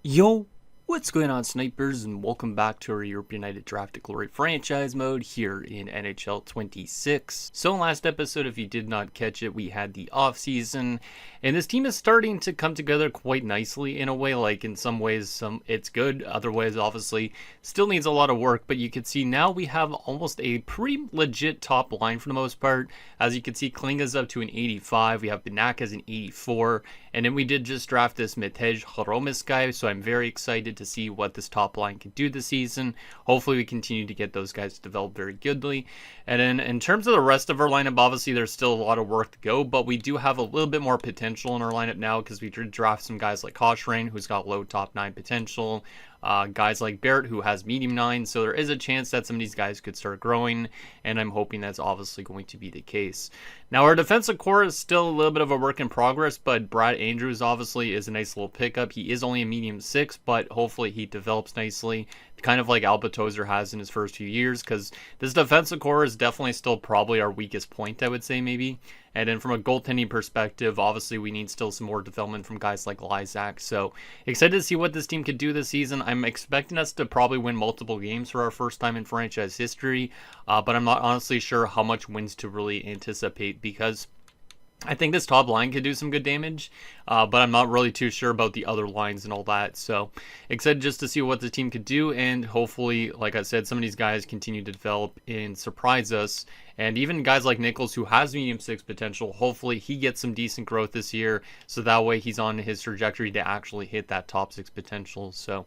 Yo, what's going on, snipers, and welcome back to our Europe United Draft to Glory franchise mode here in NHL 26. So last episode, if you did not catch it, we had the off season, and this team is starting to come together quite nicely in a way. Like in some ways, it's good, other ways obviously still needs a lot of work, but you can see now we have almost a pretty legit top line for the most part. As you can see, Klinga's up to an 85, we have Benak as an 84, and then we did just draft this Mitej Horomis guy, so I'm very excited to see what this top line can do this season. Hopefully we continue to get those guys developed very goodly. And then in terms of the rest of our lineup, obviously there's still a lot of work to go, but we do have a little bit more potential in our lineup now because we did draft some guys like Koshrain, who's got low top 9 potential. Guys like Barrett, who has medium 9, so there is a chance that some of these guys could start growing, and I'm hoping that's obviously going to be the case. Now, our defensive core is still a little bit of a work in progress, but Brad Andrews obviously is a nice little pickup. He is only a medium 6, but hopefully he develops nicely, kind of like Albert Tozer has in his first few years, because this defensive core is definitely still probably our weakest point, I would say, maybe. And then from a goaltending perspective, obviously we need still some more development from guys like Lysak. So excited to see what this team could do this season. I'm expecting us to probably win multiple games for our first time in franchise history, but I'm not honestly sure how much wins to really anticipate because I think this top line could do some good damage, but I'm not really too sure about the other lines and all that. So excited just to see what the team could do, and hopefully, like I said, some of these guys continue to develop and surprise us. And even guys like Nichols, who has medium 6 potential, hopefully he gets some decent growth this year, so that way he's on his trajectory to actually hit that top 6 potential. So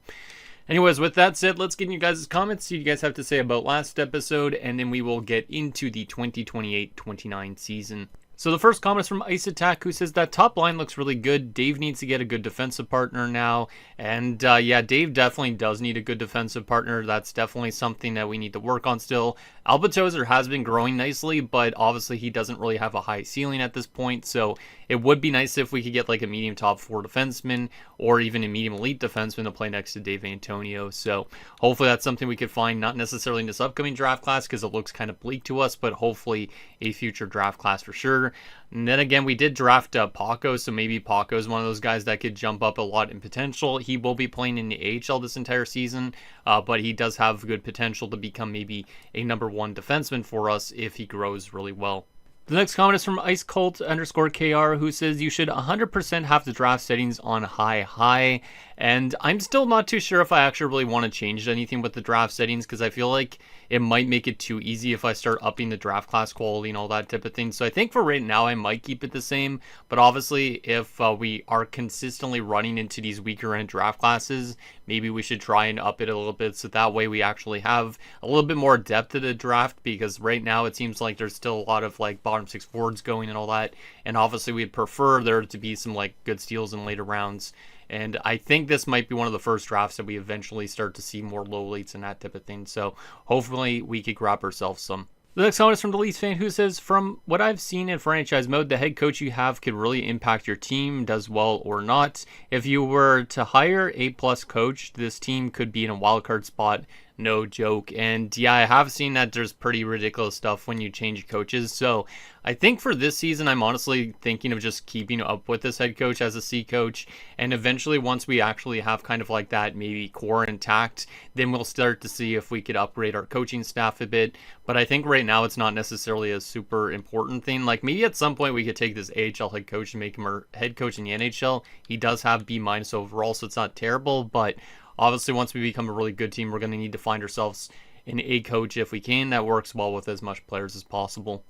anyways, with that said, let's get in you guys' comments, see what you guys have to say about last episode, and then we will get into the 2028-29 season. So the first comment is from Ice Attack, who says that top line looks really good. Dave needs to get a good defensive partner now. And yeah, Dave definitely does need a good defensive partner. That's definitely something that we need to work on still. Albert Tozer has been growing nicely, but obviously he doesn't really have a high ceiling at this point. So it would be nice if we could get like a medium top 4 defenseman or even a medium elite defenseman to play next to Dave Antonio. So hopefully that's something we could find, not necessarily in this upcoming draft class because it looks kind of bleak to us, but hopefully a future draft class for sure. And then again, we did draft Paco, so maybe Paco is one of those guys that could jump up a lot in potential. He will be playing in the AHL this entire season, but he does have good potential to become maybe a number 1 defenseman for us if he grows really well. The next comment is from IceCult_KR, who says you should 100% have the draft settings on high. And I'm still not too sure if I actually really want to change anything with the draft settings because I feel like it might make it too easy if I start upping the draft class quality and all that type of thing. So I think for right now I might keep it the same. But obviously if we are consistently running into these weaker end draft classes, maybe we should try and up it a little bit so that way we actually have a little bit more depth to the draft, because right now it seems like there's still a lot of like bottom 6 forwards going and all that. And obviously we'd prefer there to be some like good steals in later rounds. And I think this might be one of the first drafts that we eventually start to see more low leads and that type of thing. So hopefully we could grab ourselves some. The next comment is from the Leafs fan, who says, from what I've seen in franchise mode, the head coach you have could really impact your team, does well or not. If you were to hire a plus coach, this team could be in a wildcard spot. No joke. And yeah, I have seen that there's pretty ridiculous stuff when you change coaches. So I think for this season, I'm honestly thinking of just keeping up with this head coach as a C coach. And eventually, once we actually have kind of like that maybe core intact, then we'll start to see if we could upgrade our coaching staff a bit. But I think right now it's not necessarily a super important thing. Like maybe at some point we could take this AHL head coach and make him our head coach in the NHL. He does have B- overall, so it's not terrible, but obviously, once we become a really good team, we're going to need to find ourselves an A coach if we can that works well with as much players as possible.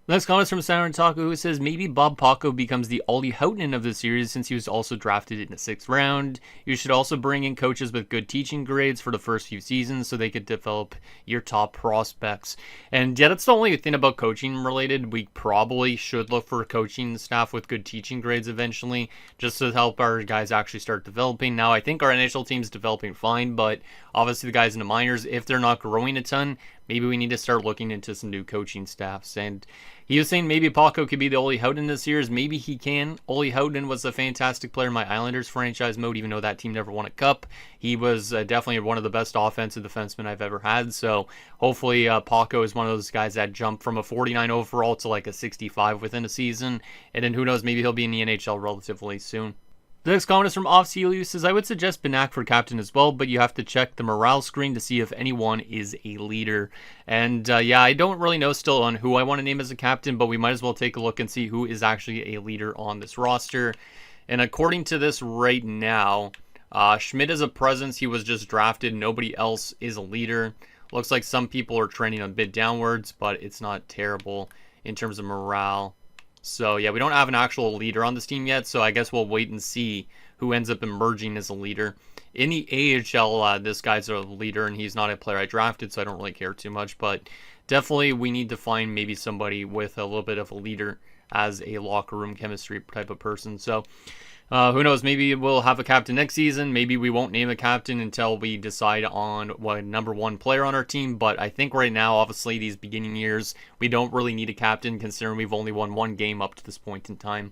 Next comment is from Siren Taco, who says maybe Bob Paco becomes the Olli Houghton of the series since he was also drafted in the 6th round. You should also bring in coaches with good teaching grades for the first few seasons so they could develop your top prospects. And yeah, that's the only thing about coaching related. We probably should look for coaching staff with good teaching grades eventually, just to help our guys actually start developing. Now, I think our initial team's developing fine, but obviously the guys in the minors, if they're not growing a ton, maybe we need to start looking into some new coaching staffs. And he was saying maybe Paco could be the Olli Houghton this year. Maybe he can. Olli Houghton was a fantastic player in my Islanders franchise mode, even though that team never won a cup. He was definitely one of the best offensive defensemen I've ever had. So hopefully Paco is one of those guys that jumped from a 49 overall to like a 65 within a season. And then who knows, maybe he'll be in the NHL relatively soon. The next comment is from Offseal, who says, I would suggest Benak for captain as well, but you have to check the morale screen to see if anyone is a leader. And yeah, I don't really know still on who I want to name as a captain, but we might as well take a look and see who is actually a leader on this roster. And according to this right now, Schmidt is a presence. He was just drafted. Nobody else is a leader. Looks like some people are trending a bit downwards, but it's not terrible in terms of morale. So yeah, we don't have an actual leader on this team yet, so I guess we'll wait and see who ends up emerging as a leader. In the AHL, this guy's a leader, and he's not a player I drafted, so I don't really care too much, but definitely we need to find maybe somebody with a little bit of a leader as a locker room chemistry type of person. So who knows, maybe we'll have a captain next season. Maybe we won't name a captain until we decide on what number one player on our team. But I think right now, obviously, these beginning years, we don't really need a captain considering we've only won one game up to this point in time.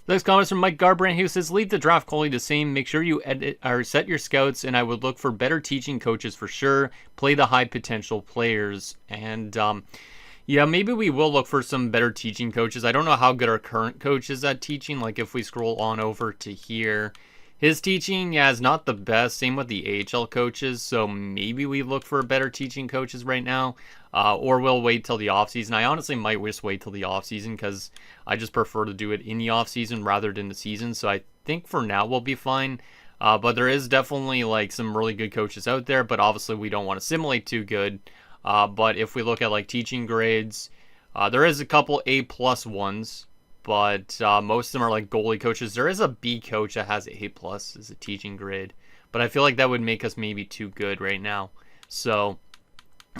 Next comment is from Mike Garbrandt, who says, leave the draft quality the same. Make sure you edit or set your scouts, and I would look for better teaching coaches for sure. Play the high potential players. And yeah, maybe we will look for some better teaching coaches. I don't know how good our current coach is at teaching. Like if we scroll on over to here, his teaching, yeah, is not the best. Same with the AHL coaches. So maybe we look for better teaching coaches right now. Or we'll wait till the offseason. I honestly might just wait till the offseason because I just prefer to do it in the offseason rather than the season. So I think for now we'll be fine. But there is definitely like some really good coaches out there. But obviously we don't want to simulate too good. But if we look at like teaching grades, there is a couple A+ ones, but most of them are like goalie coaches. There is a B coach that has A+ as a teaching grade, but I feel like that would make us maybe too good right now. So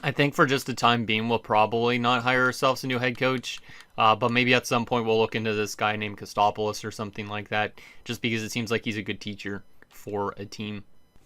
I think for just the time being, we'll probably not hire ourselves a new head coach, but maybe at some point we'll look into this guy named Kostopoulos or something like that, just because it seems like he's a good teacher for a team.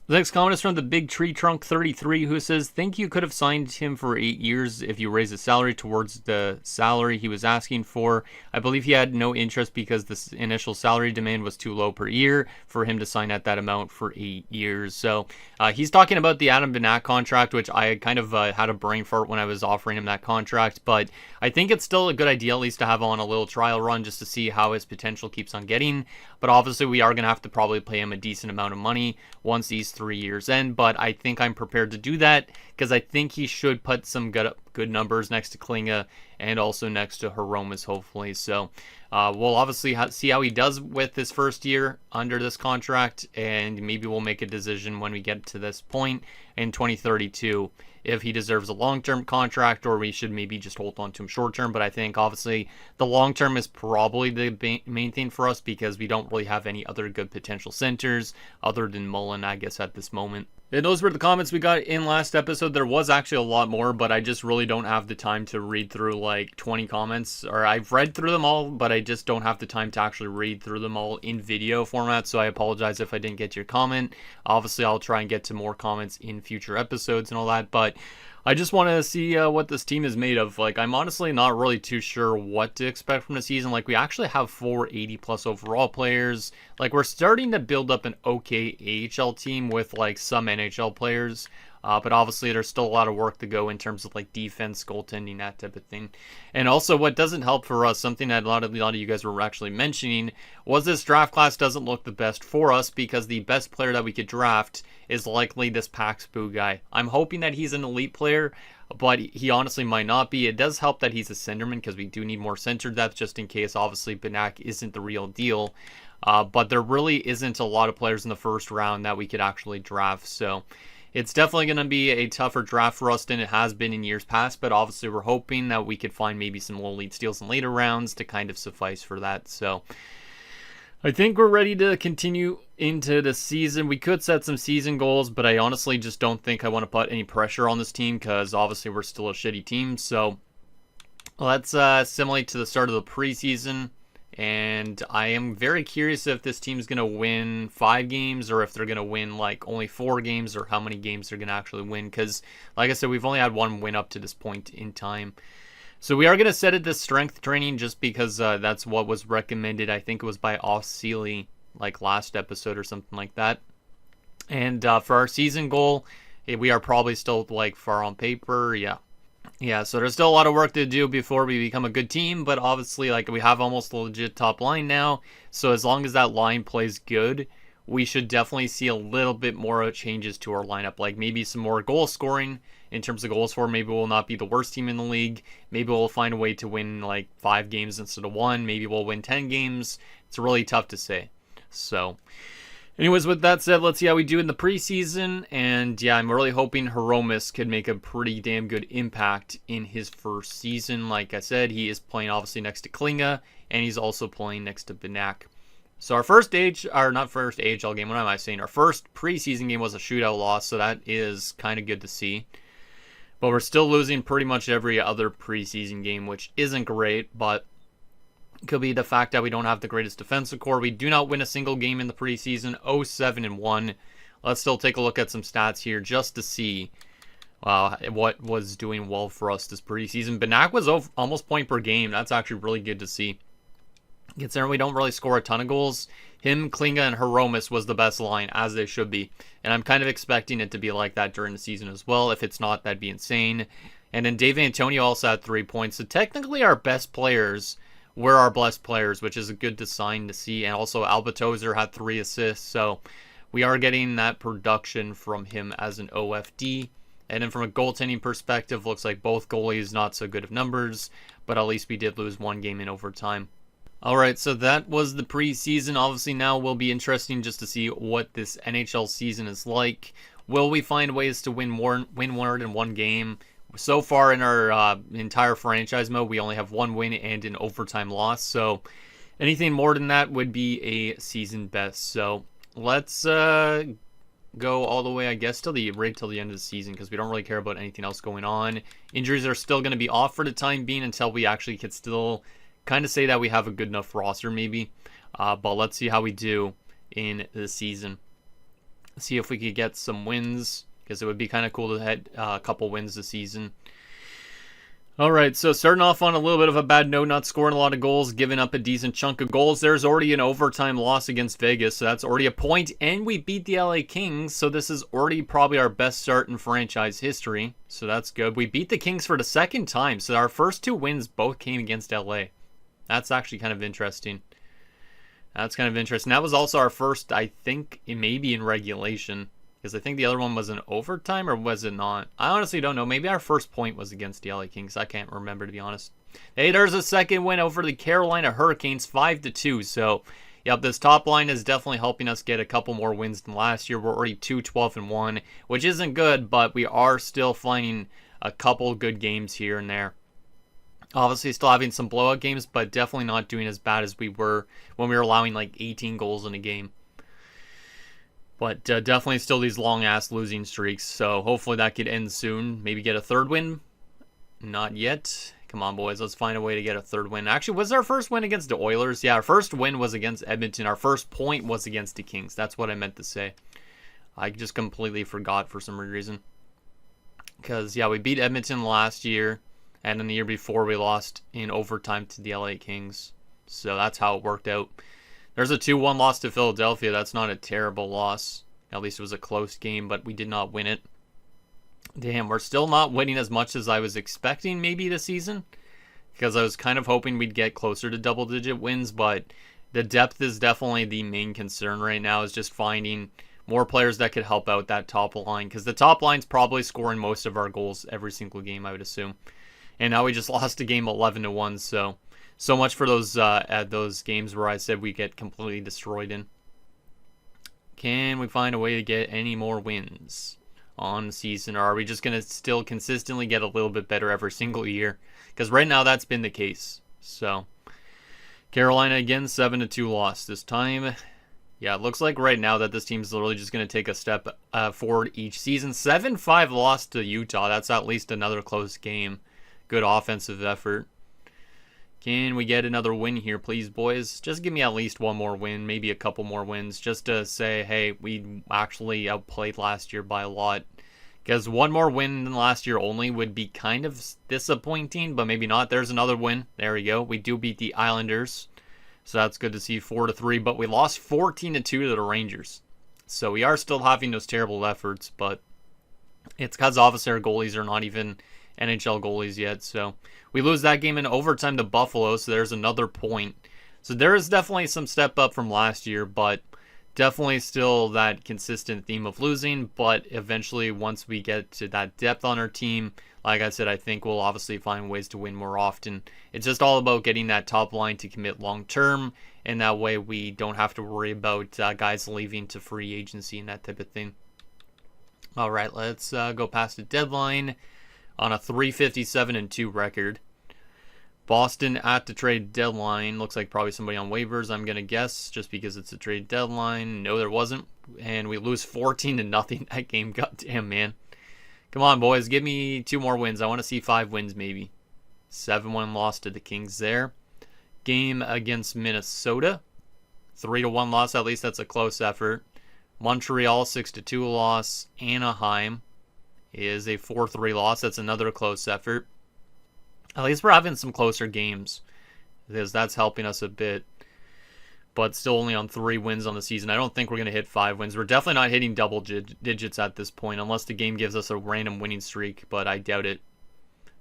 The next comment is from the Big Tree Trunk 33, who says, think you could have signed him for 8 years if you raised his salary towards the salary he was asking for. I believe he had no interest because the initial salary demand was too low per year for him to sign at that amount for 8 years. So he's talking about the Adam Benak contract, which I kind of had a brain fart when I was offering him that contract. But I think it's still a good idea at least to have on a little trial run just to see how his potential keeps on getting. But obviously we are going to have to probably pay him a decent amount of money once these 3 years in, but I think I'm prepared to do that because I think he should put some good numbers next to Klinga and also next to Hromas, hopefully. So we'll obviously see how he does with his first year under this contract, and maybe we'll make a decision when we get to this point in 2032 if he deserves a long-term contract or we should maybe just hold on to him short-term. But I think obviously the long-term is probably the main thing for us because we don't really have any other good potential centers other than Mullen, I guess, at this moment. And those were the comments we got in last episode. There was actually a lot more, but I just really don't have the time to read through like 20 comments. Or I've read through them all, but I just don't have the time to actually read through them all in video format. So I apologize if I didn't get to your comment. Obviously, I'll try and get to more comments in future episodes and all that. But I just want to see what this team is made of. Like, I'm honestly not really too sure what to expect from the season. Like, we actually have 4 80+ overall players. Like, we're starting to build up an okay AHL team with, like, some NHL players. But obviously, there's still a lot of work to go in terms of, like, defense, goaltending, that type of thing. And also, what doesn't help for us, something that a lot of you guys were actually mentioning, was this draft class doesn't look the best for us because the best player that we could draft is likely this Paxbu guy. I'm hoping that he's an elite player, but he honestly might not be. It does help that he's a centerman because we do need more center depth just in case, obviously, Benak isn't the real deal. But there really isn't a lot of players in the first round that we could actually draft, so it's definitely going to be a tougher draft for us than it has been in years past, but obviously we're hoping that we could find maybe some low lead steals in later rounds to kind of suffice for that. So I think we're ready to continue into the season. We could set some season goals, but I honestly just don't think I want to put any pressure on this team because obviously we're still a shitty team. So let's simulate to the start of the preseason. And I am very curious if this team's going to win 5 games or if they're going to win like only 4 games or how many games they're going to actually win. Because like I said, we've only had 1 win up to this point in time. So we are going to set it to strength training just because that's what was recommended. I think it was by Off-Sealy like last episode or something like that. And for our season goal, we are probably still like far on paper. Yeah. Yeah, so there's still a lot of work to do before we become a good team, but obviously, like, we have almost a legit top line now. So as long as that line plays good, we should definitely see a little bit more changes to our lineup, like maybe some more goal scoring in terms of goals for. Maybe we'll not be the worst team in the league. Maybe we'll find a way to win like 5 games instead of 1. Maybe we'll win 10 games. It's really tough to say. So anyways, with that said, let's see how we do in the preseason. And yeah, I'm really hoping Hiromis could make a pretty damn good impact in his first season. Like I said, he is playing obviously next to Klinga, and he's also playing next to Benak. So our first not first AHL game, what am I saying? Our first preseason game was a shootout loss, so that is kind of good to see. But we're still losing pretty much every other preseason game, which isn't great, but it could be the fact that we don't have the greatest defensive core. We do not win a single game in the preseason, 0-7-1. Let's still take a look at some stats here just to see what was doing well for us this preseason. Benak was almost point per game. That's actually really good to see. Considering we don't really score a ton of goals, him, Klinga, and Hiromis was the best line, as they should be. And I'm kind of expecting it to be like that during the season as well. If it's not, that'd be insane. And then Dave Antonio also had 3 points. So technically our best players were our best players, which is a good sign to see. And also Albatozer had 3 assists. So we are getting that production from him as an OFD. And then from a goaltending perspective, looks like both goalies not so good of numbers. But at least we did lose 1 game in overtime. Alright, so that was the preseason. Obviously now will be interesting just to see what this NHL season is like. Will we find ways to win more than 1 game? So far in our entire franchise mode, we only have 1 win and an overtime loss. So anything more than that would be a season best. So let's go all the way, I guess, right till the end of the season, because we don't really care about anything else going on. Injuries are still going to be off for the time being until we actually can still kind of say that we have a good enough roster, maybe. But let's see how we do in the season. See if we could get some wins, because it would be kind of cool to have a couple wins this season. Alright, so starting off on a little bit of a bad note, not scoring a lot of goals, giving up a decent chunk of goals. There's already an overtime loss against Vegas, so that's already a point. And we beat the LA Kings, so this is already probably our best start in franchise history. So that's good. We beat the Kings for the 2nd time, so our first 2 wins both came against LA. That's actually kind of interesting. That was also our first, I think, maybe in regulation. Because I think the other one was in overtime, or was it not? I honestly don't know. Maybe our first point was against the LA Kings. I can't remember, to be honest. Hey, there's a second win over the Carolina Hurricanes, 5-2. So, yep, this top line is definitely helping us get a couple more wins than last year. We're already 2-12-1, which isn't good, but we are still finding a couple good games here and there. Obviously still having some blowout games, but definitely not doing as bad as we were when we were allowing like 18 goals in a game. But definitely still these long-ass losing streaks, so hopefully that could end soon. Maybe get a 3rd win. Not yet. Come on, boys. Let's find a way to get a 3rd win. Actually, was our first win against the Oilers? Yeah, our first win was against Edmonton. Our first point was against the Kings. That's what I meant to say. I just completely forgot for some reason. Because, yeah, we beat Edmonton last year. And then the year before, we lost in overtime to the LA Kings. So that's how it worked out. There's a 2-1 loss to Philadelphia. That's not a terrible loss. At least it was a close game, but we did not win it. Damn, we're still not winning as much as I was expecting maybe this season. Because I was kind of hoping we'd get closer to double-digit wins, but the depth is definitely the main concern right now, is just finding more players that could help out that top line. Because the top line's probably scoring most of our goals every single game, I would assume. And now we just lost a game 11-1, so much for those games where I said we get completely destroyed in. Can we find a way to get any more wins on the season, or are we just going to still consistently get a little bit better every single year? Because right now that's been the case. So, Carolina again, 7-2 loss this time. Yeah, it looks like right now that this team's literally just going to take a step forward each season. 7-5 loss to Utah. That's at least another close game. Good offensive effort. Can we get another win here, please, boys? Just give me at least one more win, maybe a couple more wins, just to say, hey, we actually outplayed last year by a lot. Because one more win than last year only would be kind of disappointing, but maybe not. There's another win. There we go. We do beat the Islanders, so that's good to see, 4-3. But we lost 14-2 to the Rangers. So we are still having those terrible efforts, but it's because obviously our goalies are not even NHL goalies yet. So we lose that game in overtime to Buffalo, so there's another point. So there is definitely some step up from last year, but definitely still that consistent theme of losing. But eventually, once we get to that depth on our team, like I said, I think we'll obviously find ways to win more often. It's just all about getting that top line to commit long term, and that way we don't have to worry about guys leaving to free agency and that type of thing. All right, let's go past the deadline on a 357-2 record. Boston at the trade deadline. Looks like probably somebody on waivers, I'm going to guess, just because it's a trade deadline. No, there wasn't. And we lose 14-0 that game. Goddamn, man. Come on, boys. Give me 2 more wins. I want to see 5 wins, maybe. 7-1 loss to the Kings there. Game against Minnesota. 3-1 loss. At least that's a close effort. Montreal, 6-2 loss. Anaheim is a 4-3 loss. That's another close effort. At least we're having some closer games, because that's helping us a bit. But still only on 3 wins on the season. I don't think we're going to hit 5 wins. We're definitely not hitting double digits at this point, unless the game gives us a random winning streak, but I doubt it.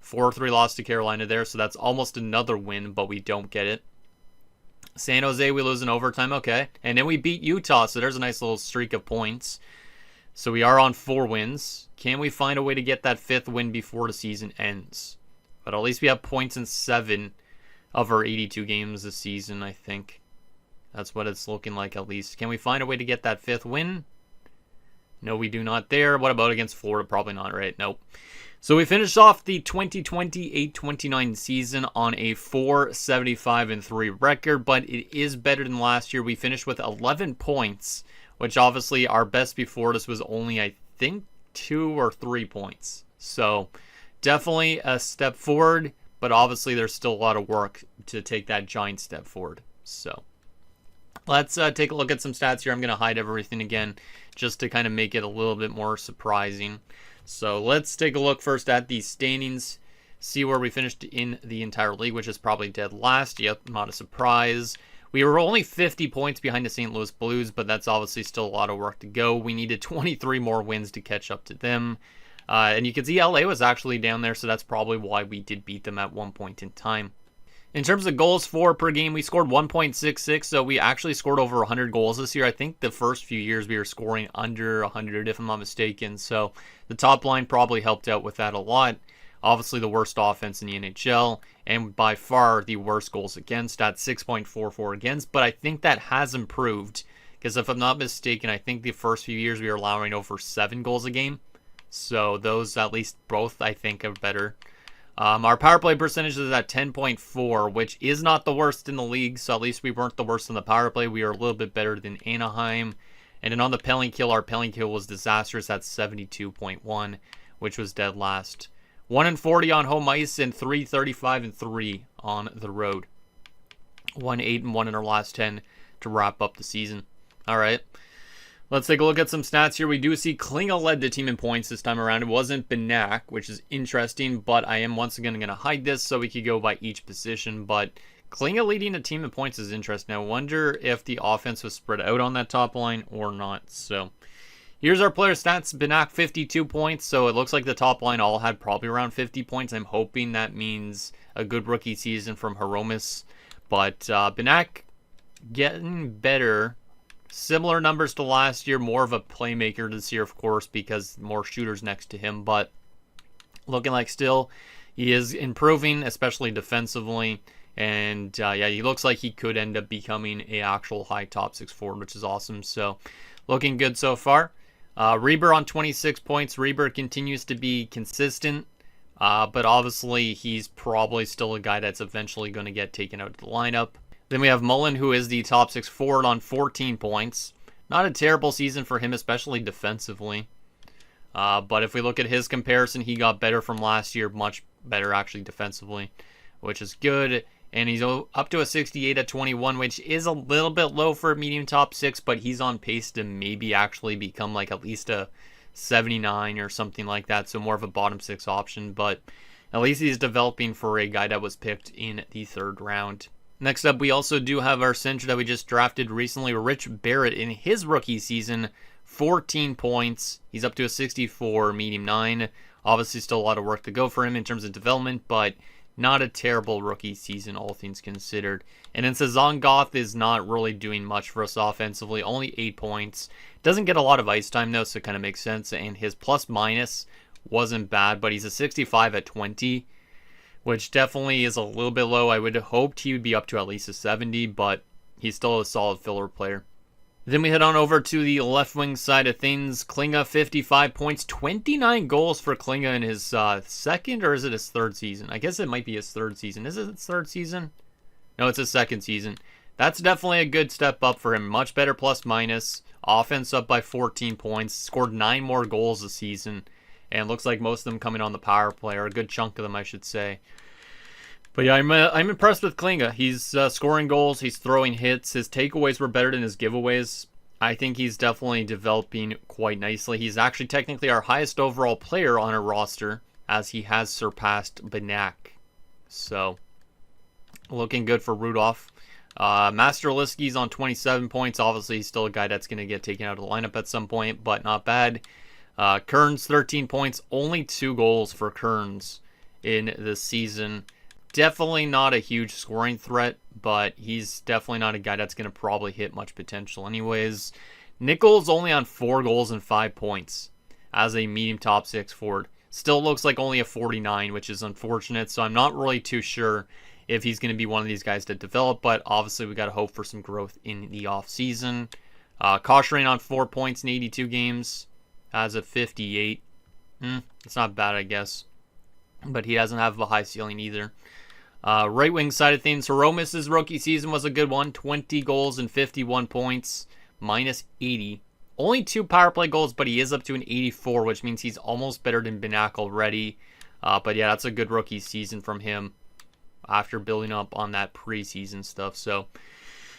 4-3 loss to Carolina there, so that's almost another win, but we don't get it. San Jose, we lose in overtime, okay. And then we beat Utah, so there's a nice little streak of points. So we are on 4 wins. Can we find a way to get that 5th win before the season ends? But at least we have points in 7 of our 82 games this season, I think. That's what it's looking like, at least. Can we find a way to get that 5th win? No, we do not there. What about against Florida? Probably not, right? Nope. So we finished off the 2028-29 season on a 475-3 record, but it is better than last year. We finished with 11 points, which obviously our best before this was only, I think, 2 or 3 points. So definitely a step forward, but obviously there's still a lot of work to take that giant step forward. So let's take a look at some stats here. I'm going to hide everything again just to kind of make it a little bit more surprising. So let's take a look first at the standings, see where we finished in the entire league, which is probably dead last. Yep, not a surprise. We were only 50 points behind the St. Louis Blues, but that's obviously still a lot of work to go. We needed 23 more wins to catch up to them. And you can see LA was actually down there, so that's probably why we did beat them at one point in time. In terms of goals for per game, we scored 1.66, so we actually scored over 100 goals this year. I think the first few years we were scoring under 100, if I'm not mistaken. So the top line probably helped out with that a lot. Obviously the worst offense in the NHL, and by far the worst goals against at 6.44 against. But I think that has improved, because if I'm not mistaken, I think the first few years we were allowing over 7 goals a game. So those, at least both, I think are better. Our power play percentage is at 10.4, which is not the worst in the league. So at least we weren't the worst in the power play. We are a little bit better than Anaheim. And then on the penalty kill, our penalty kill was disastrous at 72.1, which was dead last. 1-40 on home ice and 335-3 on the road. 1-8-1 in our last 10 to wrap up the season. All right. Let's take a look at some stats here. We do see Klinga led the team in points this time around. It wasn't Benak, which is interesting, but I am once again going to hide this so we could go by each position. But Klinga leading the team in points is interesting. I wonder if the offense was spread out on that top line or not. So here's our player stats. Benak 52 points, so it looks like the top line all had probably around 50 points. I'm hoping that means a good rookie season from Hromis. But Benak getting better. Similar numbers to last year, more of a playmaker this year, of course, because more shooters next to him, but looking like still he is improving, especially defensively, and yeah, he looks like he could end up becoming a actual high top 6 forward, which is awesome. So looking good so far. Reber on 26 points. Reber continues to be consistent, but obviously he's probably still a guy that's eventually going to get taken out of the lineup. Then we have Mullen, who is the top 6 forward on 14 points. Not a terrible season for him, especially defensively. But if we look at his comparison, he got better from last year, much better actually defensively, which is good. And he's up to a 68 at 21, which is a little bit low for a medium top 6, but he's on pace to maybe actually become like at least a 79 or something like that, so more of a bottom 6 option. But at least he's developing for a guy that was picked in the 3rd round. Next up, we also do have our center that we just drafted recently, Rich Barrett, in his rookie season. 14 points. He's up to a 64, medium 9. Obviously, still a lot of work to go for him in terms of development, but not a terrible rookie season, all things considered. And then Sazongoth is not really doing much for us offensively, only 8 points. Doesn't get a lot of ice time, though, so it kind of makes sense. And his plus-minus wasn't bad, but he's a 65 at 20, which definitely is a little bit low. I would have hoped he would be up to at least a 70, but he's still a solid filler player. Then we head on over to the left wing side of things. Klinga, 55 points, 29 goals for Klinga in his second, or is it his third season? I guess it might be his third season. Is it his third season? No, it's his second season. That's definitely a good step up for him. Much better plus minus. Offense up by 14 points. Scored 9 more goals this season. And looks like most of them coming on the power play, or a good chunk of them, I should say. But yeah, I'm impressed with Klinga. He's scoring goals. He's throwing hits. His takeaways were better than his giveaways. I think he's definitely developing quite nicely. He's actually technically our highest overall player on our roster, as he has surpassed Benak. So, looking good for Rudolph. Master Liski's on 27 points. Obviously, he's still a guy that's going to get taken out of the lineup at some point, but not bad. Kearns, 13 points. Only 2 goals for Kearns in this season. Definitely not a huge scoring threat, but he's definitely not a guy that's going to probably hit much potential anyways. Nichols only on 4 goals and 5 points as a medium top 6 forward. Still looks like only a 49, which is unfortunate, so I'm not really too sure if he's going to be one of these guys to develop, but obviously we got to hope for some growth in the offseason. Koshrain on 4 points in 82 games as a 58. It's not bad, I guess, but he doesn't have a high ceiling either. Right wing side of things, Hromis' rookie season was a good one. 20 goals and 51 points, minus 80. Only 2 power play goals, but he is up to an 84, which means he's almost better than Benak already. But yeah, that's a good rookie season from him after building up on that preseason stuff. So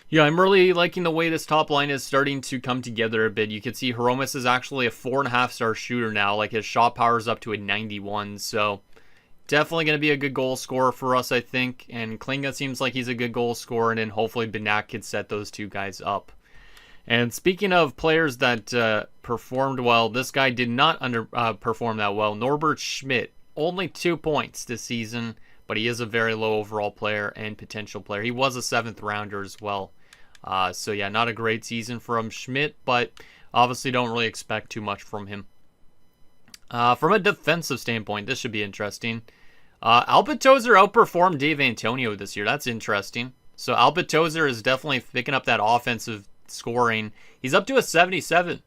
yeah, I'm really liking the way this top line is starting to come together a bit. You can see Hromis is actually a 4.5-star shooter now. Like, his shot power is up to a 91, so definitely going to be a good goal scorer for us, I think. And Klinga seems like he's a good goal scorer, and then hopefully Benak could set those 2 guys up. And speaking of players that performed well, this guy did not perform that well. Norbert Schmidt, only 2 points this season, but he is a very low overall player and potential player. He was a 7th rounder as well. So yeah, not a great season from Schmidt, but obviously don't really expect too much from him. From a defensive standpoint, this should be interesting. Alpetozer outperformed Dave Antonio this year. That's interesting. So Alpetozer is definitely picking up that offensive scoring. He's up to a 77.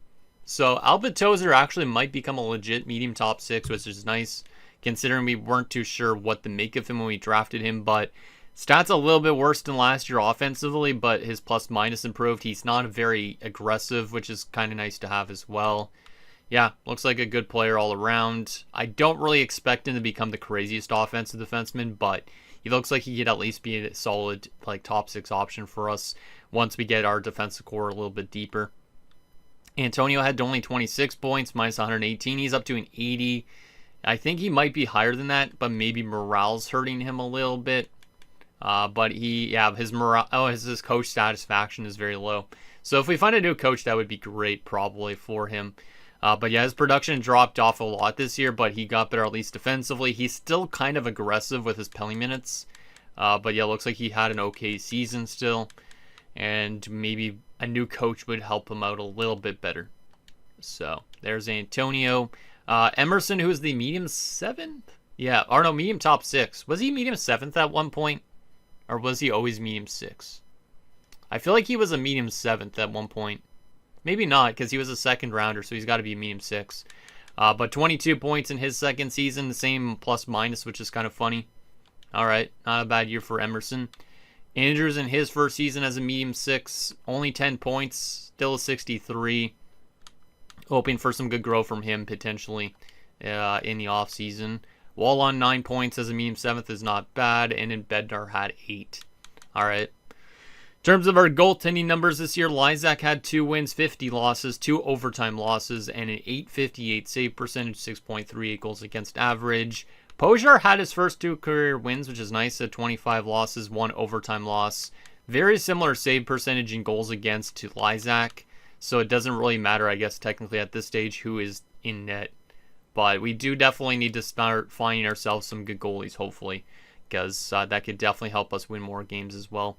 So Alpetozer actually might become a legit medium top 6, which is nice, considering we weren't too sure what to make of him when we drafted him. But stats a little bit worse than last year offensively, but his plus minus improved. He's not very aggressive, which is kind of nice to have as well. Yeah, looks like a good player all around. I don't really expect him to become the craziest offensive defenseman, but he looks like he could at least be a solid top 6 option for us once we get our defensive core a little bit deeper. Antonio had only 26 points, minus 118. He's up to an 80. I think he might be higher than that, but maybe morale's hurting him a little bit. But his morale, his coach satisfaction is very low. So if we find a new coach, that would be great probably for him. But yeah, his production dropped off a lot this year, but he got better at least defensively. He's still kind of aggressive with his penalty minutes. But yeah, looks like he had an okay season still. And maybe a new coach would help him out a little bit better. So there's Antonio. Emerson, who is the medium 7th? Yeah, or no, medium top 6. Was he medium 7th at one point? Or was he always medium 6? I feel like he was a medium 7th at one point. Maybe not, because he was a 2nd rounder, so he's got to be a medium 6. But 22 points in his second season, the same plus minus, which is kind of funny. All right, not a bad year for Emerson. Andrews in his first season as a medium 6, only 10 points, still a 63. Hoping for some good growth from him potentially in the offseason. Wall on 9 points as a medium 7th is not bad, and then Bednar had 8. All right. In terms of our goaltending numbers this year, Lysak had 2 wins, 50 losses, 2 overtime losses, and an .858 save percentage, 6.38 goals against average. Pojar had his first 2 career wins, which is nice, at 25 losses, 1 overtime loss. Very similar save percentage and goals against to Lysak, so it doesn't really matter, I guess, technically at this stage, who is in net. But we do definitely need to start finding ourselves some good goalies, hopefully, because that could definitely help us win more games as well.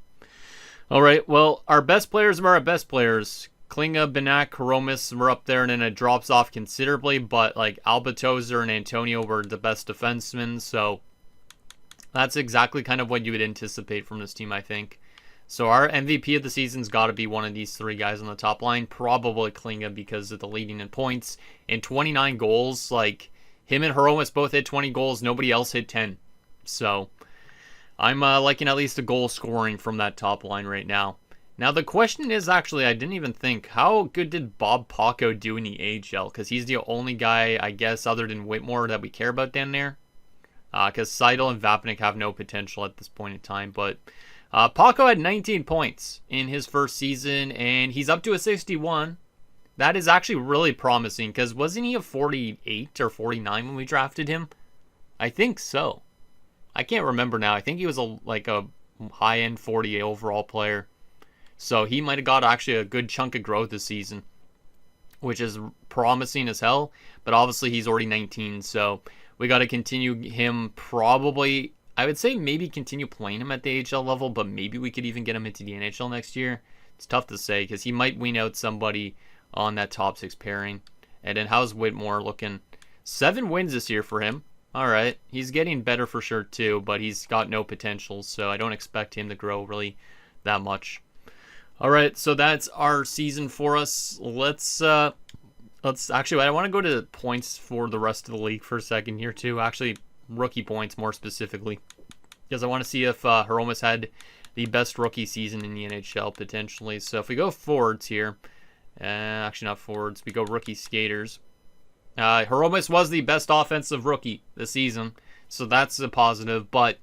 All right, well, our best players are our best players. Klinga, Benak, Hromis were up there, and then it drops off considerably, but like Albatozer and Antonio were the best defensemen, so that's exactly kind of what you would anticipate from this team, I think. So our MVP of the season's got to be one of these three guys on the top line, probably Klinga because of the leading in points and 29 goals. Like, him and Hromis both hit 20 goals, nobody else hit 10. So I'm liking at least a goal scoring from that top line right now. Now, the question is actually, I didn't even think, how good did Bob Paco do in the AHL? Because he's the only guy, I guess, other than Whitmore that we care about down there. Because Seidel and Vapnik have no potential at this point in time. But Paco had 19 points in his first season, and he's up to a 61. That is actually really promising, because wasn't he a 48 or 49 when we drafted him? I think so. I can't remember now. I think he was like a high-end 40 overall player. So he might have got actually a good chunk of growth this season, which is promising as hell. But obviously he's already 19, so we got to continue him probably. I would say maybe continue playing him at the AHL level, but maybe we could even get him into the NHL next year. It's tough to say because he might wean out somebody on that top 6 pairing. And then how's Whitmore looking? 7 wins this year for him. All right. He's getting better for sure too, but he's got no potential, so I don't expect him to grow really that much. All right, so that's our season for us. Let's actually, I want to go to points for the rest of the league for a second here too. Actually, rookie points more specifically, because I want to see if Hromis had the best rookie season in the NHL potentially. So if we go forwards here, actually not forwards, we go rookie skaters. Hromis was the best offensive rookie this season, so that's a positive. But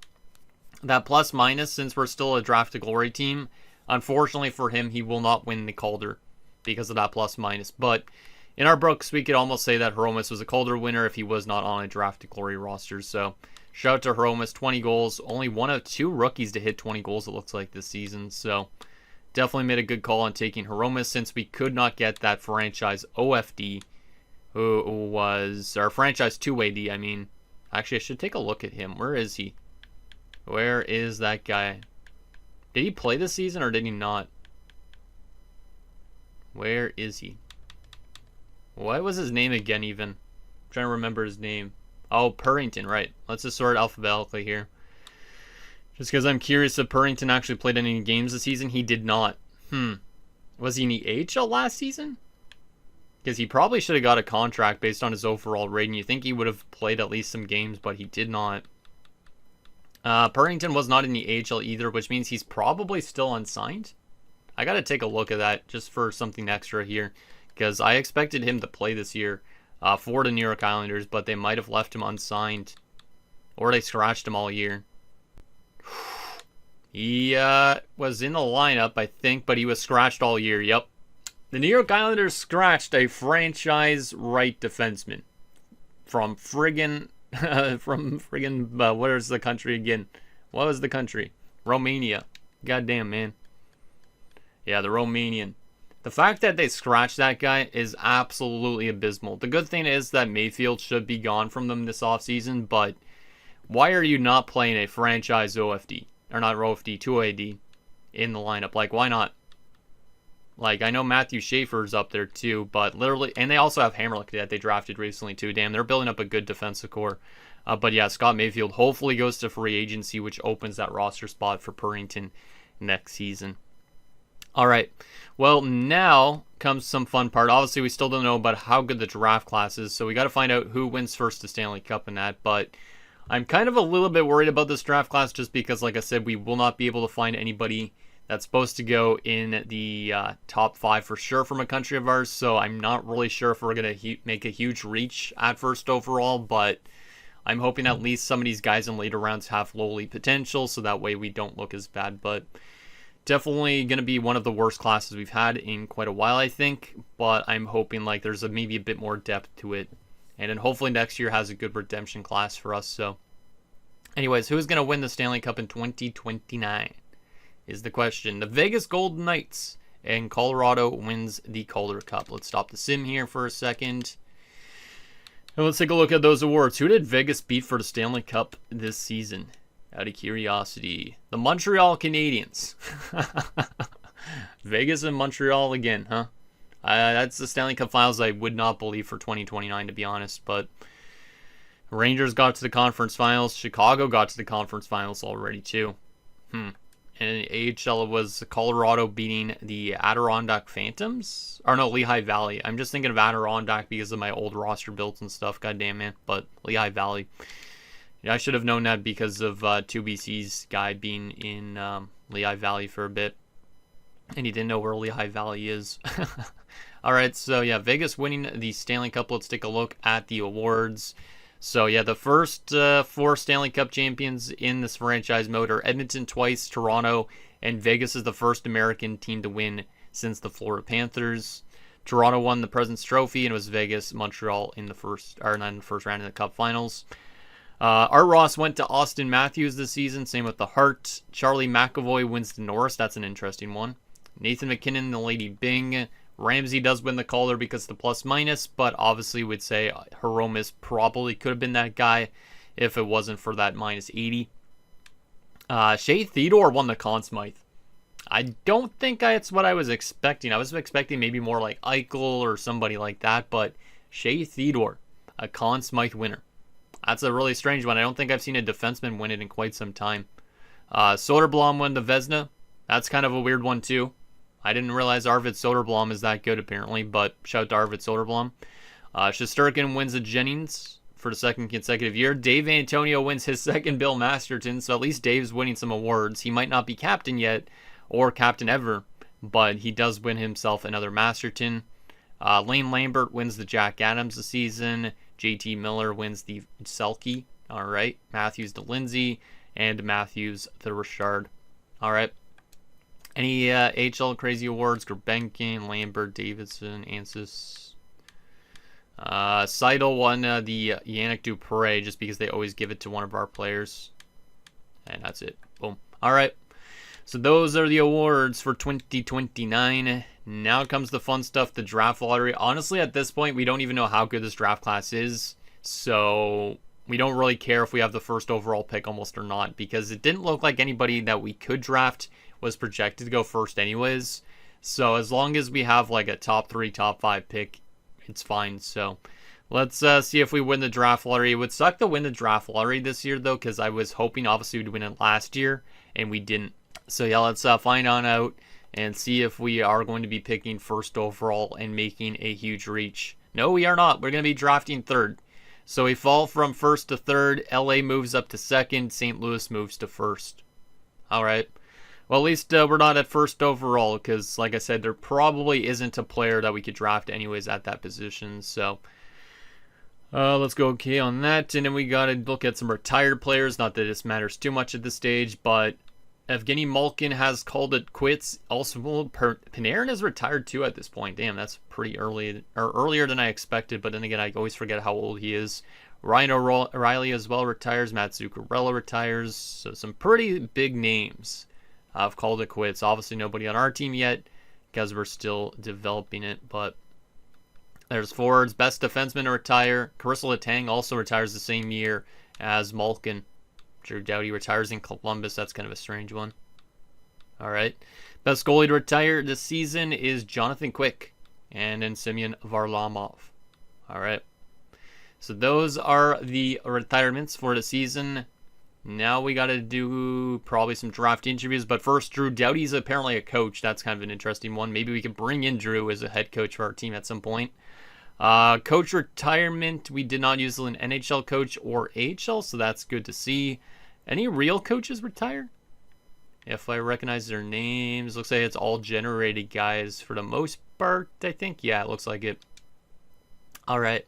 that plus minus, since we're still a draft to glory team, unfortunately for him, he will not win the Calder because of that plus minus. But in our books, we could almost say that Hromis was a Calder winner if he was not on a draft to glory roster. So shout out to Hromis, 20 goals. Only one of 2 rookies to hit 20 goals, it looks like, this season. So definitely made a good call on taking Hromis, since we could not get that franchise OFD, who was our franchise 2AD. I mean, actually, I should take a look at him. Where is he? Where is that guy? Did he play this season or did he not? Where is he? What was his name again even? I'm trying to remember his name. Oh, Purrington, right. Let's just sort alphabetically here. Just because I'm curious if Purrington actually played any games this season. He did not. Was he in the AHL last season? Because he probably should have got a contract based on his overall rating. You think he would have played at least some games, but he did not. Purrington was not in the AHL either, which means he's probably still unsigned. I got to take a look at that just for something extra here, because I expected him to play this year for the New York Islanders, but they might have left him unsigned, or they scratched him all year. He was in the lineup, I think, but he was scratched all year. Yep. The New York Islanders scratched a franchise right defenseman from friggin' where's the country again? What was the country? Romania. Goddamn, man. Yeah, the Romanian. The fact that they scratched that guy is absolutely abysmal. The good thing is that Mayfield should be gone from them this offseason, but why are you not playing a franchise OFD? Or not OFD, 2AD in the lineup? Like, why not? Like, I know Matthew Schaefer's up there too, but literally, and they also have Hammerlick that they drafted recently too. Damn, they're building up a good defensive core. But yeah, Scott Mayfield hopefully goes to free agency, which opens that roster spot for Purrington next season. All right, well, now comes some fun part. Obviously, we still don't know about how good the draft class is, so we got to find out who wins first the Stanley Cup in that. But I'm kind of a little bit worried about this draft class just because, like I said, we will not be able to find anybody that's supposed to go in the top 5 for sure from a country of ours. So I'm not really sure if we're going to make a huge reach at first overall, but I'm hoping at least some of these guys in later rounds have lowly potential, so that way we don't look as bad. But definitely going to be one of the worst classes we've had in quite a while, I think. But I'm hoping like there's maybe a bit more depth to it. And then hopefully next year has a good redemption class for us. So anyways, who's going to win the Stanley Cup in 2029 is the question. The Vegas Golden Knights and Colorado wins the Calder Cup. Let's stop the sim here for a second. And let's take a look at those awards. Who did Vegas beat for the Stanley Cup this season? Out of curiosity. The Montreal Canadiens. Vegas and Montreal again, huh? That's the Stanley Cup finals I would not believe for 2029, to be honest. But Rangers got to the conference finals. Chicago got to the conference finals already, too. And AHL was Colorado beating the Adirondack Phantoms? Or no, Lehigh Valley. I'm just thinking of Adirondack because of my old roster builds and stuff. Goddamn, man. But Lehigh Valley. Yeah, I should have known that because of 2BC's guy being in Lehigh Valley for a bit. And he didn't know where Lehigh Valley is. Alright, so yeah, Vegas winning the Stanley Cup. Let's take a look at the awards. So yeah, the first 4 Stanley Cup champions in this franchise mode are Edmonton twice, Toronto, and Vegas is the first American team to win since the Florida Panthers. Toronto won the President's Trophy, and it was Vegas, Montreal in the first round of the Cup Finals. Art Ross went to Austin Matthews this season, same with the Hart. Charlie McAvoy wins the Norris, that's an interesting one. Nathan McKinnon, the Lady Byng. Ramsey does win the Calder because of the plus-minus, but obviously would say Hromis probably could have been that guy if it wasn't for that minus 80. Shea Theodore won the Conn Smythe. I don't think that's what I was expecting. I was expecting maybe more like Eichel or somebody like that, but Shea Theodore, a Conn Smythe winner. That's a really strange one. I don't think I've seen a defenseman win it in quite some time. Soderblom won the Vezina. That's kind of a weird one too. I didn't realize Arvid Soderblom is that good apparently, but shout out to Arvid Soderblom. Shesterkin wins the Jennings for the second consecutive year. Dave Antonio wins his second Bill Masterton, so at least Dave's winning some awards. He might not be captain yet, or captain ever, but he does win himself another Masterton. Lane Lambert wins the Jack Adams this season. JT Miller wins the Selke. All right. Matthews the Lindsay, and Matthews the Richard. All right. Any HL crazy awards? Gurbenkin, Lambert, Davidson, Ansis. Seidel won the Yannick Dupre just because they always give it to one of our players. And that's it. Boom. All right. So those are the awards for 2029. Now comes the fun stuff, the draft lottery. Honestly, at this point, we don't even know how good this draft class is. So we don't really care if we have the first overall pick almost or not, because it didn't look like anybody that we could draft was projected to go first anyways. So as long as we have like a top 3, top 5 pick, it's fine. So let's see if we win the draft lottery. It would suck to win the draft lottery this year though, because I was hoping obviously we'd win it last year and we didn't. So yeah, let's find on out and see if we are going to be picking first overall and making a huge reach. No, we are not. We're going to be drafting third. So we fall from first to third. LA moves up to second. St. Louis moves to first. All right. Well, at least we're not at first overall because, like I said, there probably isn't a player that we could draft anyways at that position. So let's go okay on that. And then we got to look at some retired players. Not that this matters too much at this stage, but Evgeny Malkin has called it quits. Also, Panarin is retired too at this point. Damn, that's pretty early, or earlier than I expected. But then again, I always forget how old he is. Ryan O'Reilly as well retires. Matt Zuccarello retires. So some pretty big names have called it quits. Obviously, nobody on our team yet because we're still developing it. But there's forwards. Best defenseman to retire. Carissa Letang also retires the same year as Malkin. Drew Doughty retires in Columbus. That's kind of a strange one. All right. Best goalie to retire this season is Jonathan Quick. And then Semyon Varlamov. All right. So those are the retirements for the season. Now we got to do probably some draft interviews. But first, Drew Doughty's apparently a coach. That's kind of an interesting one. Maybe we can bring in Drew as a head coach for our team at some point. Coach retirement. We did not use an NHL coach or AHL, so that's good to see. Any real coaches retire? If I recognize their names, looks like it's all generated guys for the most part, I think. Yeah, it looks like it. All right.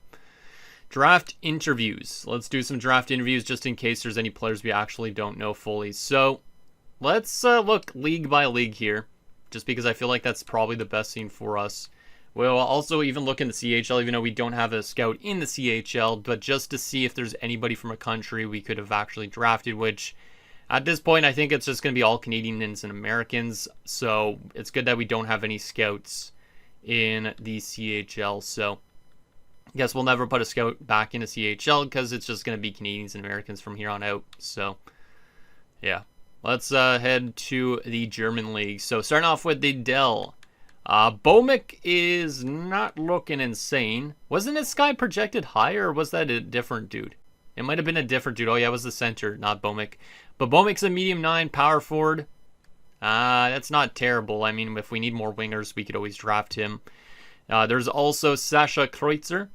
Draft interviews. Let's do some draft interviews just in case there's any players we actually don't know fully. So let's look league by league here, just because I feel like that's probably the best thing for us. We'll also even look in the CHL, even though we don't have a scout in the CHL, but just to see if there's anybody from a country we could have actually drafted, which at this point, I think it's just going to be all Canadians and Americans. So it's good that we don't have any scouts in the CHL. So Guess we'll never put a scout back into CHL because it's just going to be Canadians and Americans from here on out. So, yeah. Let's head to the German league. So, starting off with the Dell. Bomick is not looking insane. Wasn't this guy projected higher, or was that a different dude? It might have been a different dude. Oh, yeah, it was the center, not Bomick. But Bomick's a medium 9 power forward. That's not terrible. I mean, if we need more wingers, we could always draft him. There's also Sasha Kreutzer.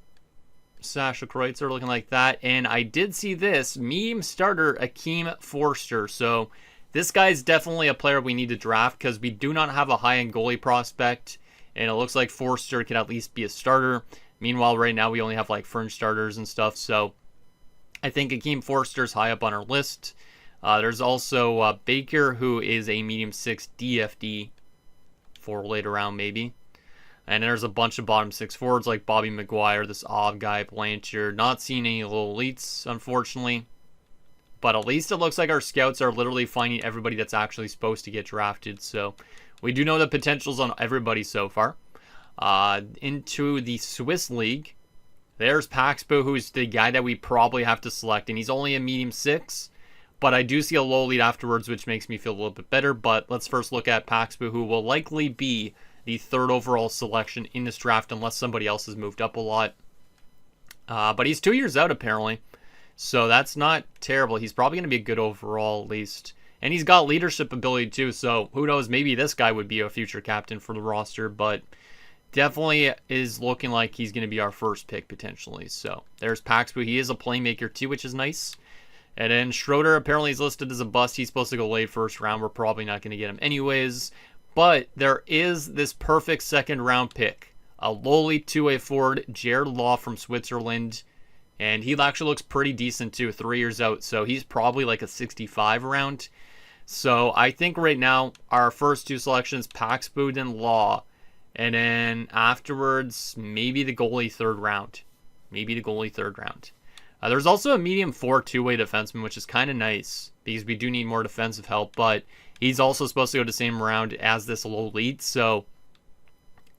Sasha Kreutzer looking like that. And I did see this. Medium starter, Akeem Forster. So this guy's definitely a player we need to draft because we do not have a high-end goalie prospect. And it looks like Forster can at least be a starter. Meanwhile, right now we only have like fringe starters and stuff. So I think Akeem Forster's high up on our list. There's also Baker, who is a medium 6 DFD for later round maybe. And there's a bunch of bottom 6 forwards like Bobby McGuire, this odd guy, Blanchard. Not seeing any little elites, unfortunately. But at least it looks like our scouts are literally finding everybody that's actually supposed to get drafted. So we do know the potentials on everybody so far. Into the Swiss League. There's Paxbo, who's the guy that we probably have to select. And he's only a medium 6. But I do see a low lead afterwards, which makes me feel a little bit better. But let's first look at Paxbo, who will likely be the 3rd overall selection in this draft unless somebody else has moved up a lot. But he's 2 years out, apparently. So that's not terrible. He's probably going to be a good overall, at least. And he's got leadership ability, too. So who knows? Maybe this guy would be a future captain for the roster. But definitely is looking like he's going to be our first pick, potentially. So there's Paxbo. He is a playmaker, too, which is nice. And then Schroeder apparently is listed as a bust. He's supposed to go late first round. We're probably not going to get him anyways. But there is this perfect second round pick. A lowly 2-way forward, Jared Law from Switzerland. And he actually looks pretty decent too, 3 years out. So he's probably like a 65 round. So I think right now our first 2 selections, Paxbo and Law. And then afterwards, maybe the goalie 3rd round. There's also a medium 4 2-way defenseman, which is kind of nice because we do need more defensive help. But he's also supposed to go the same round as this low lead. So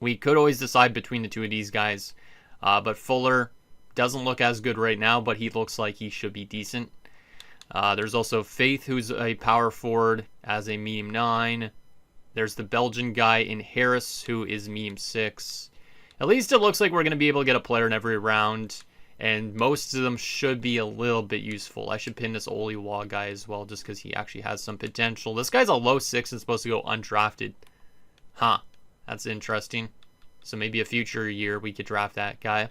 we could always decide between the 2 of these guys. But Fuller doesn't look as good right now, but he looks like he should be decent. There's also Faith, who's a power forward as a medium 9. There's the Belgian guy in Harris, who is medium 6. At least it looks like we're going to be able to get a player in every round. And most of them should be a little bit useful. I should pin this Oliwa guy as well, just because he actually has some potential. This guy's a low 6 and supposed to go undrafted. Huh. That's interesting. So maybe a future year we could draft that guy.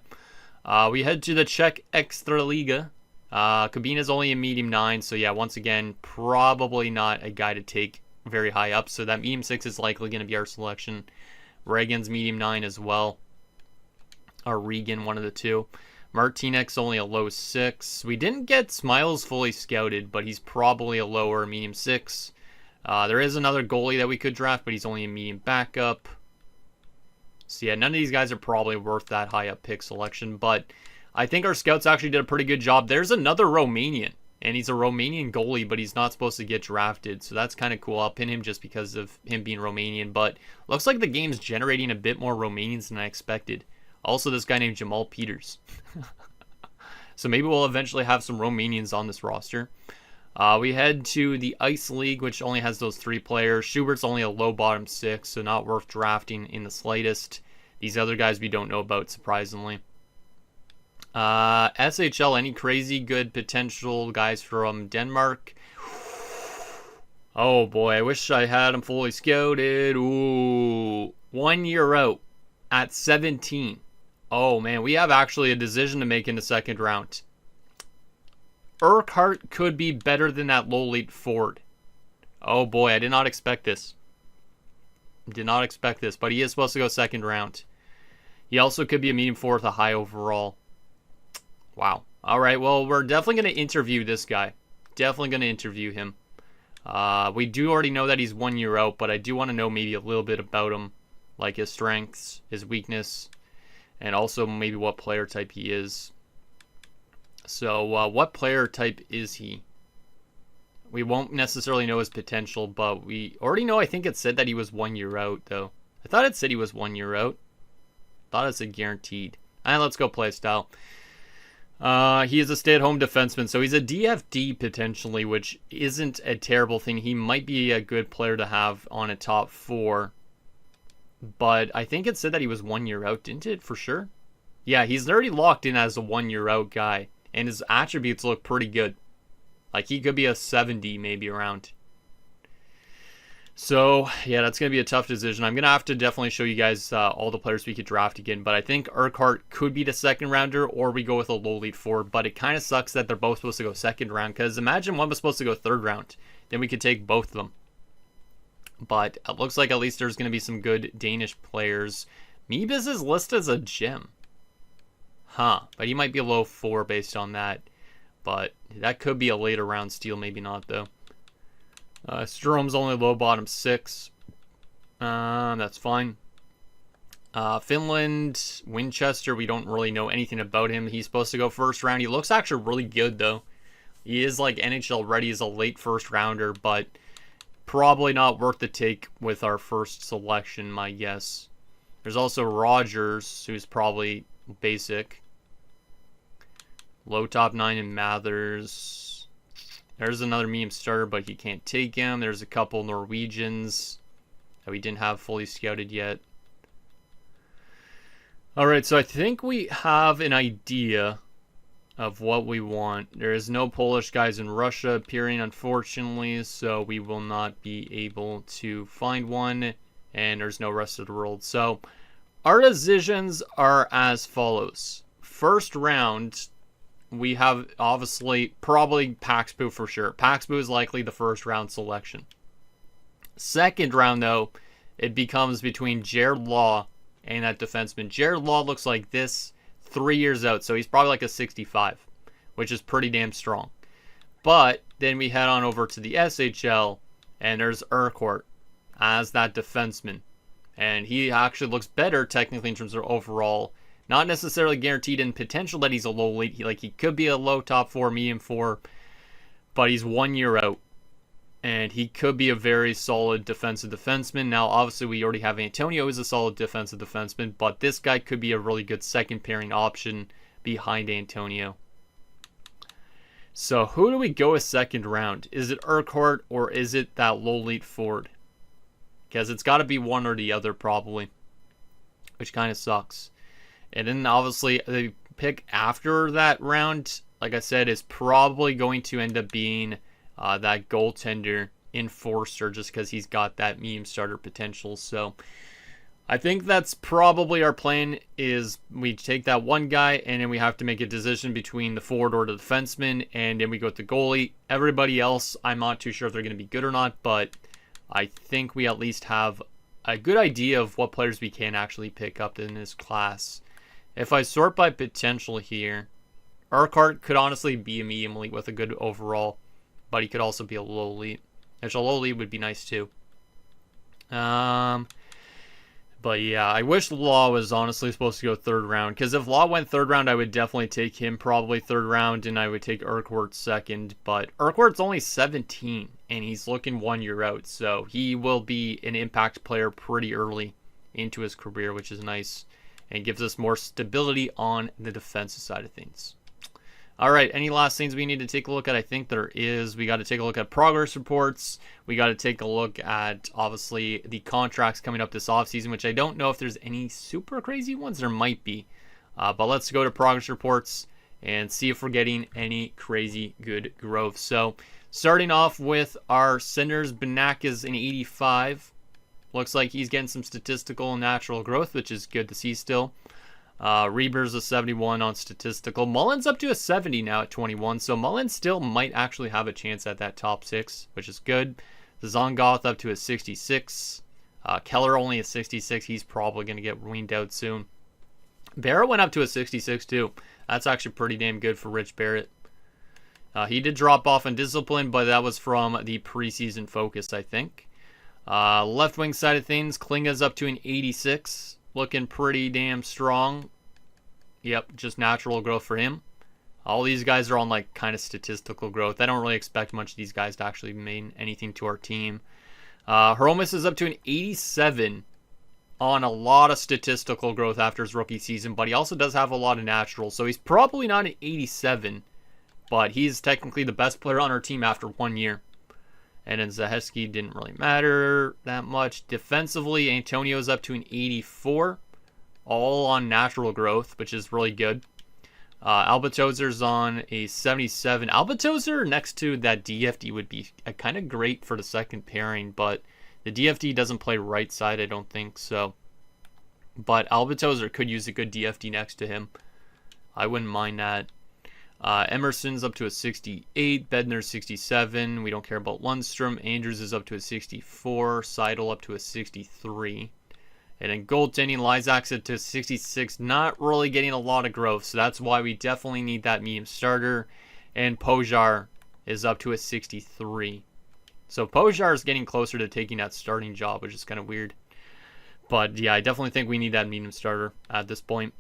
We head to the Czech Extraliga. Kabina's only a medium 9. So yeah, once again, probably not a guy to take very high up. So that medium 6 is likely going to be our selection. Reagan's medium 9 as well. Or Regan, one of the two. Martinek's only a low 6. We didn't get Smiles fully scouted, but he's probably a lower medium 6. There is another goalie that we could draft, but he's only a medium backup. So yeah, none of these guys are probably worth that high up pick selection, but I think our scouts actually did a pretty good job. There's another Romanian, and he's a Romanian goalie, but he's not supposed to get drafted, so that's kind of cool. I'll pin him just because of him being Romanian, but looks like the game's generating a bit more Romanians than I expected. Also, this guy named Jamal Peters. So maybe we'll eventually have some Romanians on this roster. We head to the Ice League, which only has those 3 players. Schubert's only a low bottom 6, so not worth drafting in the slightest. These other guys we don't know about, surprisingly. SHL, any crazy good potential guys from Denmark? Oh boy, I wish I had them fully scouted. Ooh, 1 year out at 17. Oh man, we have actually a decision to make in the second round. Urquhart could be better than that low lead forward. Oh boy, I did not expect this. But he is supposed to go second round. He also could be a medium 4 with a high overall. Wow. Alright, well, we're definitely going to interview this guy. Definitely going to interview him. We do already know that he's 1 year out, but I do want to know maybe a little bit about him. Like his strengths, his weakness, and also maybe what player type he is. So, what player type is he? We won't necessarily know his potential, but we already know, I think it said that he was 1 year out, though. I thought it said he was 1 year out. Thought it said guaranteed. And let's go play style. He is a stay-at-home defenseman, so he's a DFD potentially, which isn't a terrible thing. He might be a good player to have on a top 4. But I think it said that he was 1 year out, didn't it, for sure? Yeah, he's already locked in as a 1 year out guy, and his attributes look pretty good. Like, he could be a 70 maybe around. So, yeah, that's going to be a tough decision. I'm going to have to definitely show you guys all the players we could draft again. But I think Urquhart could be the second rounder, or we go with a low lead forward. But it kind of sucks that they're both supposed to go second round. Because imagine one was supposed to go third round. Then we could take both of them. But it looks like at least there's going to be some good Danish players. Meebus is listed as a gem. Huh. But he might be a low 4 based on that. But that could be a later round steal. Maybe not, though. Strom's only low bottom 6. That's fine. Finland, Winchester, we don't really know anything about him. He's supposed to go first round. He looks actually really good, though. He is like NHL ready as a late first rounder, but probably not worth the take with our first selection, my guess. There's also Rogers, who's probably basic. Low top 9 in Mathers. There's another meme starter, but he can't take him. There's a couple Norwegians that we didn't have fully scouted yet. Alright, so I think we have an idea of what we want. There is no Polish guys in Russia appearing, unfortunately, so we will not be able to find one, and there's no rest of the world. So our decisions are as follows. First round, we have, obviously, probably Paxbu for sure. Paxbu is likely the first round selection. Second round, though, it becomes between Jared Law and that defenseman. Jared Law looks like this 3 years out, so he's probably like a 65, which is pretty damn strong. But then we head on over to the SHL, and there's Urquhart as that defenseman. And he actually looks better, technically, in terms of overall. Not necessarily guaranteed in potential that he's a low lead. He could be a low top 4, medium 4, but he's 1 year out. And he could be a very solid defensive defenseman. Now, obviously, we already have Antonio as a solid defensive defenseman, but this guy could be a really good second pairing option behind Antonio. So, who do we go with second round? Is it Urquhart or is it that low lead forward? Because it's got to be one or the other, probably, which kind of sucks. And then, obviously, the pick after that round, like I said, is probably going to end up being that goaltender enforcer, just because he's got that medium starter potential. So, I think that's probably our plan, is we take that one guy, and then we have to make a decision between the forward or the defenseman, and then we go with the goalie. Everybody else, I'm not too sure if they're going to be good or not, but I think we at least have a good idea of what players we can actually pick up in this class. If I sort by potential here, Urquhart could honestly be a medium elite with a good overall, but he could also be a low elite, which a low elite would be nice too. But yeah, I wish Law was honestly supposed to go third round, because if Law went third round, I would definitely take him probably third round, and I would take Urquhart second. But Urquhart's only 17, and he's looking 1 year out, so he will be an impact player pretty early into his career, which is nice, and gives us more stability on the defensive side of things. All right, any last things we need to take a look at? I think there is. We got to take a look at progress reports. We got to take a look at, obviously, the contracts coming up this offseason, which I don't know if there's any super crazy ones. There might be. But let's go to progress reports and see if we're getting any crazy good growth. So, starting off with our centers, Benak is an 85. Looks like he's getting some statistical and natural growth, which is good to see still. Reber's a 71 on statistical. Mullen's up to a 70 now at 21, so Mullen still might actually have a chance at that top 6, which is good. Zongoth up to a 66. Keller only a 66. He's probably going to get weaned out soon. Barrett went up to a 66 too. That's actually pretty damn good for Rich Barrett. He did drop off in discipline, but that was from the preseason focus, I think. Left wing side of things, Klinga's up to an 86. Looking pretty damn strong. Yep, just natural growth for him. All these guys are on like kind of statistical growth. I don't really expect much of these guys to actually mean anything to our team. Hromis is up to an 87 on a lot of statistical growth after his rookie season, but he also does have a lot of natural. So he's probably not an 87, but he's technically the best player on our team after 1 year. And then Zaheski didn't really matter that much. Defensively, Antonio's up to an 84, all on natural growth, which is really good. Albatozer's on a 77. Albatozer next to that DFD would be kind of great for the second pairing, but the DFD doesn't play right side, I don't think so. But Albatozer could use a good DFD next to him. I wouldn't mind that. Emerson's up to a 68. Bednar's 67. We don't care about Lundstrom. Andrews is up to a 64. Seidel up to a 63. And then goaltending, Lysak's up to 66. Not really getting a lot of growth, so that's why we definitely need that medium starter. And Pojar is up to a 63. So Pojar is getting closer to taking that starting job, which is kind of weird. But yeah, I definitely think we need that medium starter at this point.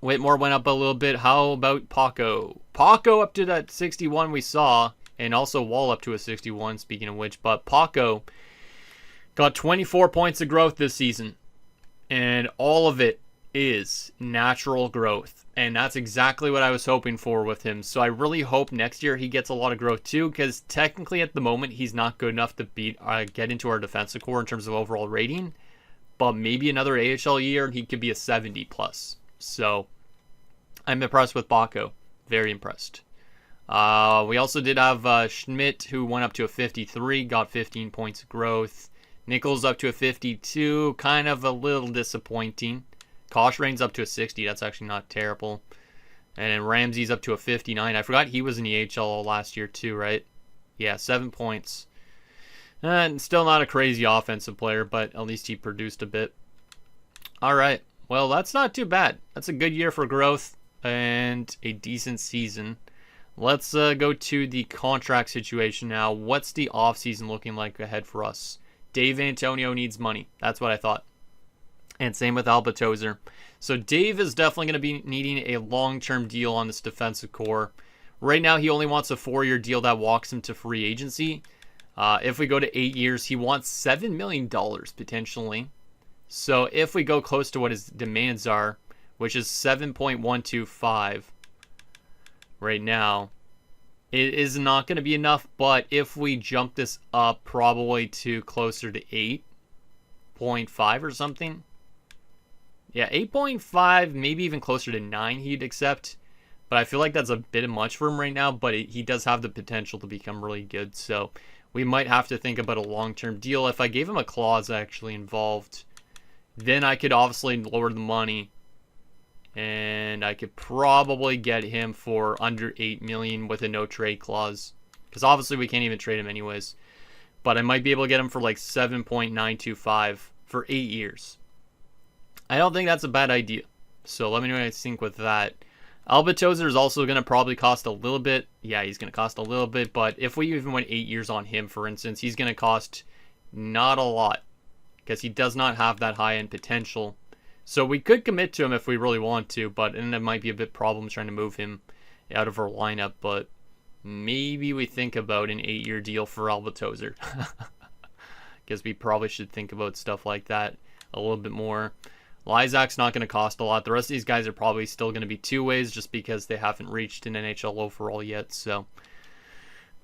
Whitmore went up a little bit. How about Paco? Paco up to that 61 we saw, and also Wall up to a 61, speaking of which. But Paco got 24 points of growth this season, and all of it is natural growth. And that's exactly what I was hoping for with him. So I really hope next year he gets a lot of growth too, because technically at the moment he's not good enough to get into our defensive core in terms of overall rating. But maybe another AHL year and he could be a 70 plus. So I'm impressed with Paco. Very impressed. We also did have Schmidt, who went up to a 53, got 15 points of growth. Nichols up to a 52, kind of a little disappointing. Koshrain's up to a 60, that's actually not terrible. And then Ramsey's up to a 59. I forgot he was in the AHL last year too, right? Yeah, 7 points. And still not a crazy offensive player, but at least he produced a bit. All right, well, that's not too bad. That's a good year for growth and a decent season. Let's go to the contract situation now. What's the offseason looking like ahead for us? Dave Antonio needs money. That's what I thought. And same with Albatozer. So Dave is definitely going to be needing a long-term deal on this defensive core. Right now, he only wants a 4-year deal that walks him to free agency. If we go to 8 years, he wants $7 million potentially. So if we go close to what his demands are, which is 7.125 right now, it is not going to be enough. But if we jump this up probably to closer to 8.5 or something. Yeah, 8.5, maybe even closer to 9 he'd accept. But I feel like that's a bit much for him right now. But he does have the potential to become really good. So we might have to think about a long-term deal. If I gave him a clause actually involved, then I could obviously lower the money. And I could probably get him for under 8 million with a no trade clause. Because obviously we can't even trade him anyways. But I might be able to get him for like 7.925 for 8 years. I don't think that's a bad idea. So let me know what you think with that. Albatozer is also going to probably cost a little bit. Yeah, he's going to cost a little bit. But if we even went 8 years on him, for instance, he's going to cost not a lot. Because he does not have that high-end potential. So we could commit to him if we really want to. But then it might be a bit problems trying to move him out of our lineup. But maybe we think about an 8-year deal for Albatozer. Because we probably should think about stuff like that a little bit more. Lysak's not going to cost a lot. The rest of these guys are probably still going to be two-ways just because they haven't reached an NHL overall yet. So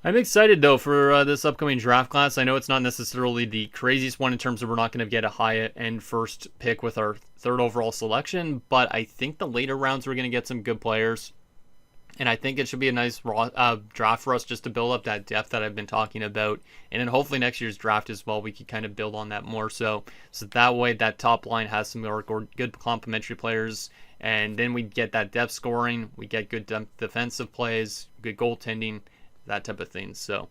I'm excited, though, for this upcoming draft class. I know it's not necessarily the craziest one in terms of we're not going to get a high-end first pick with our third overall selection, but I think the later rounds we're going to get some good players. And I think it should be a nice draft for us just to build up that depth that I've been talking about. And then hopefully next year's draft as well, we can kind of build on that more so that way that top line has some more good complementary players. And then we get that depth scoring. We get good defensive plays, good goaltending, that type of thing. So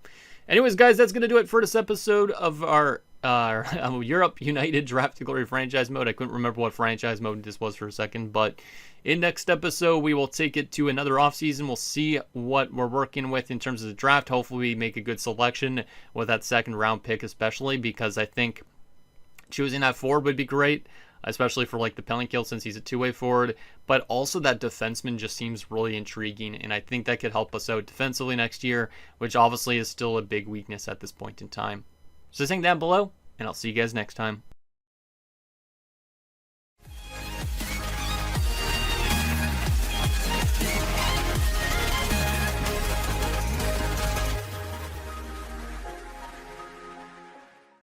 anyways, guys, that's going to do it for this episode of our Europe United Draft to Glory franchise mode. I couldn't remember what franchise mode this was for a second, but in next episode, we will take it to another offseason. We'll see what we're working with in terms of the draft. Hopefully, we make a good selection with that second round pick, especially because I think choosing that forward would be great, especially for like the penalty kill since he's a two-way forward. But also that defenseman just seems really intriguing, and I think that could help us out defensively next year, which obviously is still a big weakness at this point in time. So think down below, and I'll see you guys next time.